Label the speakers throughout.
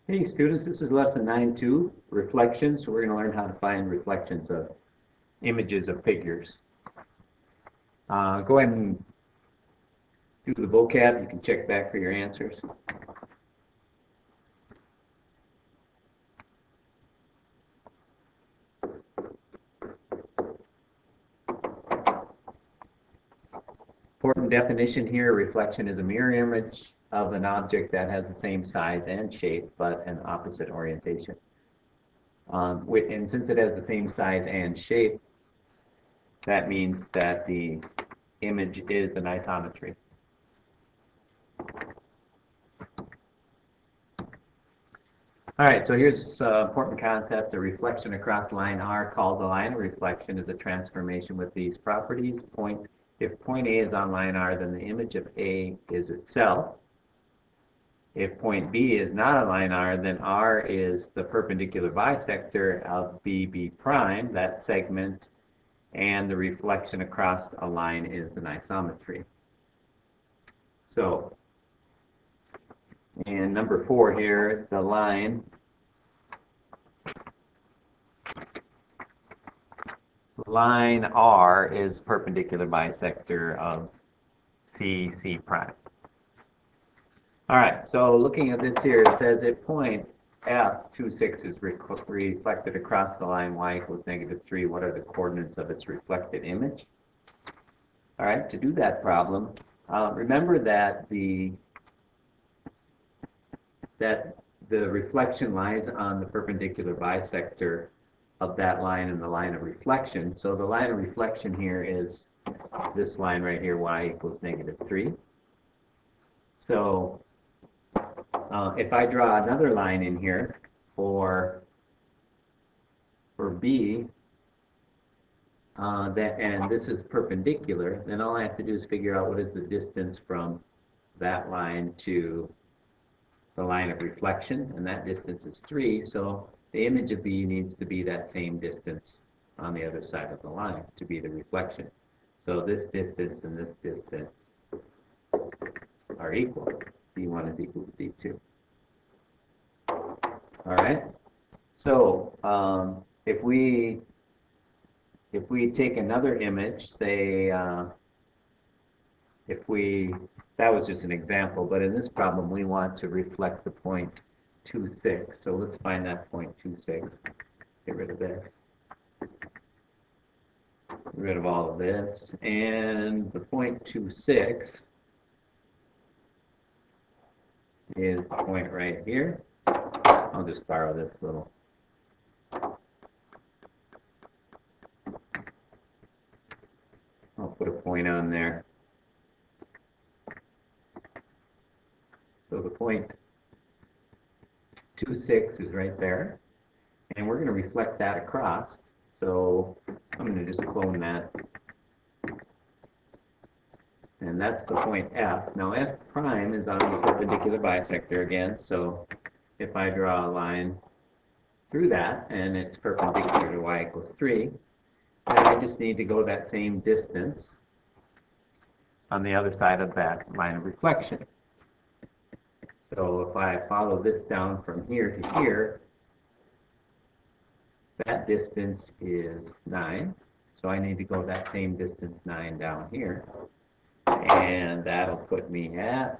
Speaker 1: Hey students, this is lesson 9.2, reflections. So we're going to learn how to find reflections of images of figures. Go ahead and do the vocab. You can check back for your answers. Important definition here, a reflection is a mirror image of an object that has the same size and shape but an opposite orientation. And since it has the same size and shape, that means that the image is an isometry. All right, so here's an important concept. A reflection across line R called the line of reflection is a transformation with these properties. If point A is on line R, then the image of A is itself. If point B is not on line R, then R is the perpendicular bisector of BB prime, that segment, and the reflection across a line is an isometry. So, and number 4 here, the line R is perpendicular bisector of C prime. All right, so looking at this here, it says at point F, 2, 6 is reflected across the line y equals -3. What are the coordinates of its reflected image? All right, to do that problem, remember that the reflection lies on the perpendicular bisector of that line and the line of reflection. So the line of reflection here is this line right here, y equals -3. So if I draw another line in here for B, and this is perpendicular, then all I have to do is figure out what is the distance from that line to the line of reflection, and that distance is 3, so the image of B needs to be that same distance on the other side of the line to be the reflection. So this distance and this distance are equal. B1 is equal to B2. All right. So if we take another image, say that was just an example, but in this problem we want to reflect the point 2, 6. So let's find that point 2, 6. Get rid of this. Get rid of all of this. And the point 2, 6 is the point right here. I'll just borrow this little. I'll put a point on there. So the point 2, 6 is right there. And we're going to reflect that across. So I'm going to just clone that. And that's the point F. Now F prime is on the perpendicular bisector again. So if I draw a line through that, and it's perpendicular to y equals 3, then I just need to go that same distance on the other side of that line of reflection. So if I follow this down from here to here, that distance is 9. So I need to go that same distance 9 down here. And that'll put me at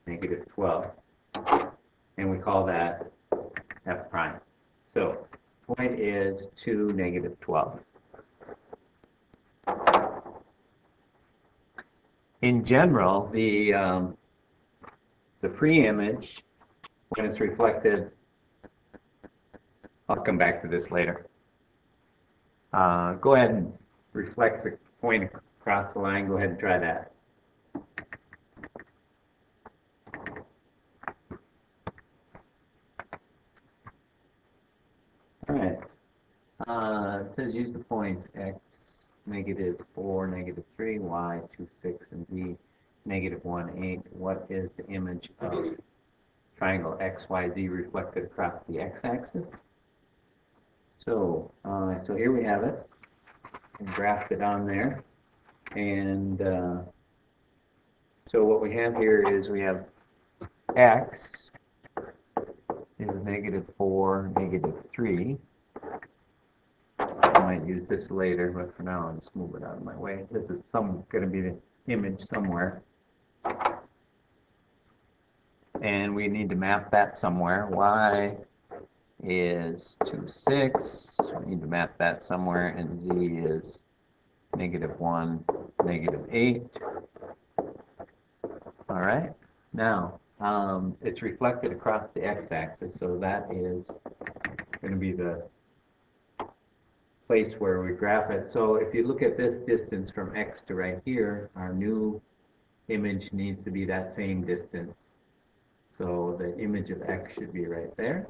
Speaker 1: -12. And we call that F prime. So point is 2, -12. In general, the pre-image, when it's reflected, I'll come back to this later. Go ahead and reflect the point across the line. Go ahead and try that. All right. It says use the points x, -4, -3, y, 2, 6, and z, -1, 8. What is the image of triangle XYZ reflected across the x-axis? So, so here we have it. And graphed it on there. And so what we have here is we have x is -4, -3. I might use this later, but for now I'll just move it out of my way. This is going to be the image somewhere. And we need to map that somewhere. Y is 2, 6. We need to map that somewhere. And z is -1, -8. All right. Now, it's reflected across the x-axis, so that is going to be the place where we graph it. So if you look at this distance from x to right here, our new image needs to be that same distance. So the image of x should be right there.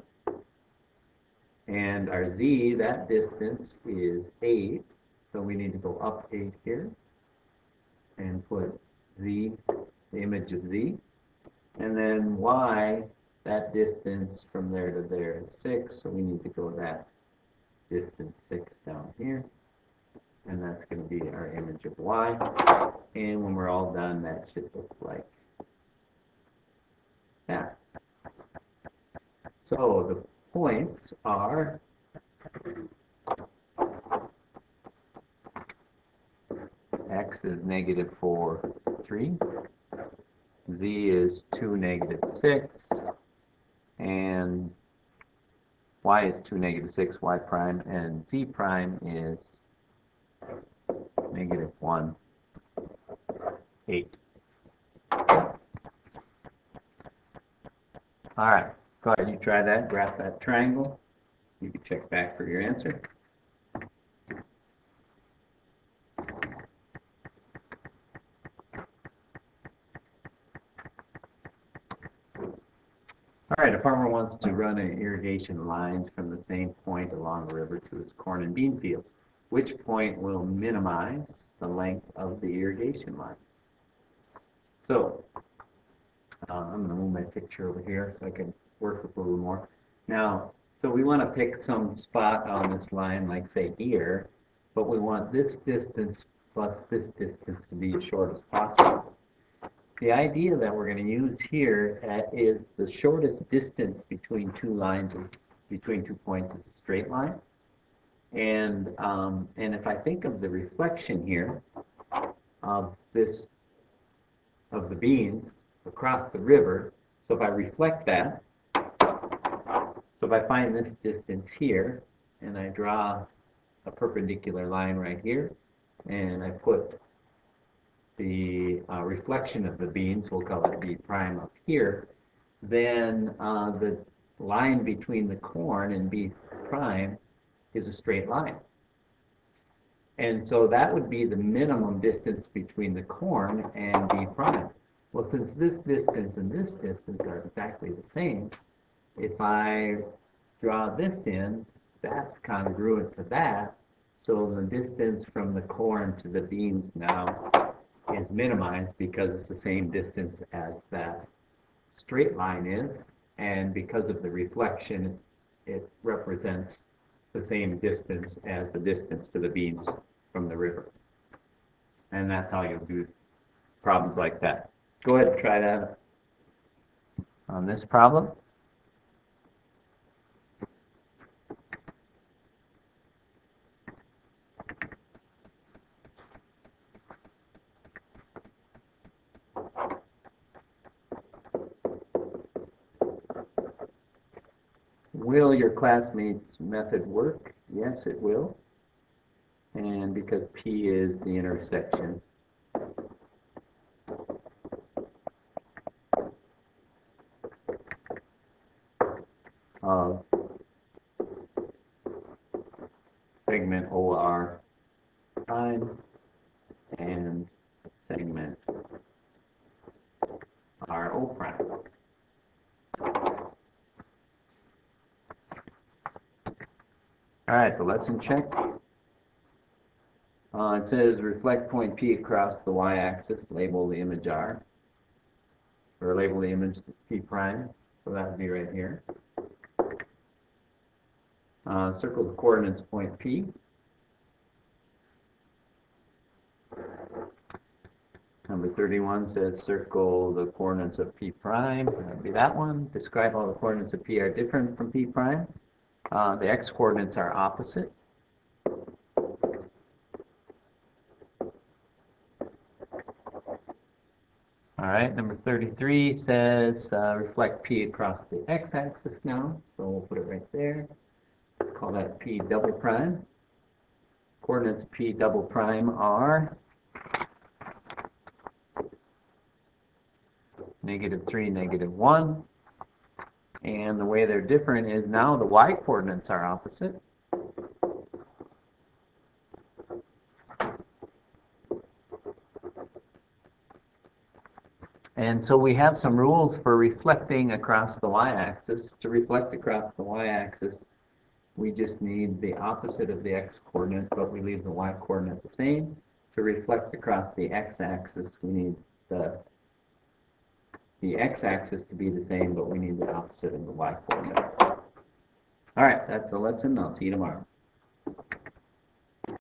Speaker 1: And our z, that distance is 8. So we need to go up 8 here and put z, the image of z. And then y, that distance from there to there is 6. So we need to go that distance 6 down here. And that's going to be our image of y. And when we're all done, that should look like that. So the points are x is -4, 3. Z is 2, -6. And y is 2, -6, y prime. And z prime is -1, 8. All right, go ahead, you try that, graph that triangle. You can check back for your answer. All right, a farmer wants to run an irrigation lines from the same point along the river to his corn and bean fields. Which point will minimize the length of the irrigation lines? So, I'm going to move my picture over here so I can work with a little more. Now, so we want to pick some spot on this line, like say here, but we want this distance plus this distance to be as short as possible. The idea that we're going to use here is the shortest distance between two lines, between 2 points is a straight line. And if I think of the reflection here of the beans across the river, so if I reflect that, so if I find this distance here, and I draw a perpendicular line right here, and I put the reflection of the beans, we'll call it B prime up here, then the line between the corn and B prime is a straight line. And so that would be the minimum distance between the corn and B prime. Well, since this distance and this distance are exactly the same, if I draw this in, that's congruent to that, so the distance from the corn to the beans now is minimized because it's the same distance as that straight line is, and because of the reflection, it represents the same distance as the distance to the beans from the river. And that's how you'll do problems like that. Go ahead and try that on this problem. Will your classmates' method work? Yes, it will. And because P is the intersection of segment OR prime and segment RO prime. All right, the lesson check. It says reflect point P across the y-axis, label the image R, or label the image P prime, so that would be right here. Circle the coordinates point P. Number 31 says circle the coordinates of P prime. That'd be that one. Describe how the coordinates of P are different from P prime. The x coordinates are opposite. All right, number 33 says reflect P across the x-axis now. So we'll put it right there. Call that P double prime. Coordinates P double prime are -3, -1. And the way they're different is now the y coordinates are opposite. And so we have some rules for reflecting across the y-axis. To reflect across the y-axis, we just need the opposite of the x-coordinate, but we leave the y-coordinate the same. To reflect across the x-axis, we need the x-axis to be the same, but we need the opposite of the y-coordinate. All right, that's the lesson. I'll see you tomorrow.